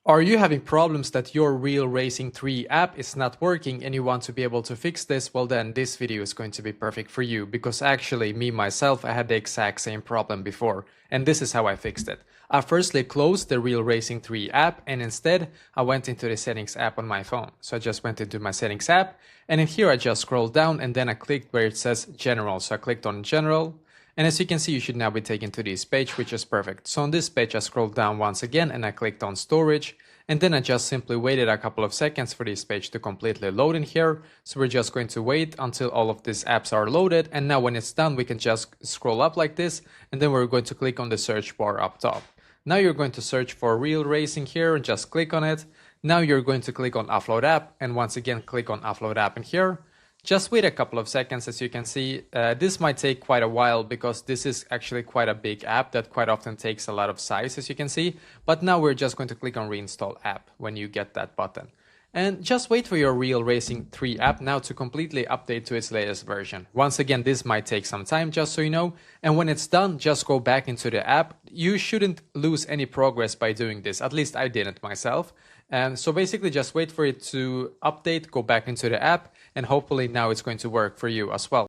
Are you having problems that your Real Racing 3 app is not working and you want to be able to fix this? Well, then this video is going to be perfect for you, because actually me myself, I had the exact same problem before, and this is how I fixed it. I firstly closed the Real Racing 3 app, and instead I went into the settings app on my phone. So I just went into my settings app, and in here I just scrolled down and then I clicked where it says general. So I clicked on general. And as you can see, you should now be taken to this page, which is perfect. So on this page, I scrolled down once again and I clicked on storage. And then I just simply waited a couple of seconds for this page to completely load in here. So we're just going to wait until all of these apps are loaded. And now when it's done, we can just scroll up like this. And then we're going to click on the search bar up top. Now you're going to search for Real Racing here and just click on it. Now you're going to click on Offload App and once again click on Offload App in here. Just wait a couple of seconds. As you can see, this might take quite a while because this is actually quite a big app that quite often takes a lot of size, as you can see. But now we're just going to click on Reinstall App when you get that button. And just wait for your Real Racing 3 app now to completely update to its latest version. Once again, this might take some time, just so you know. And when it's done, just go back into the app. You shouldn't lose any progress by doing this. At least I didn't myself. And so basically just wait for it to update, go back into the app, and hopefully now it's going to work for you as well.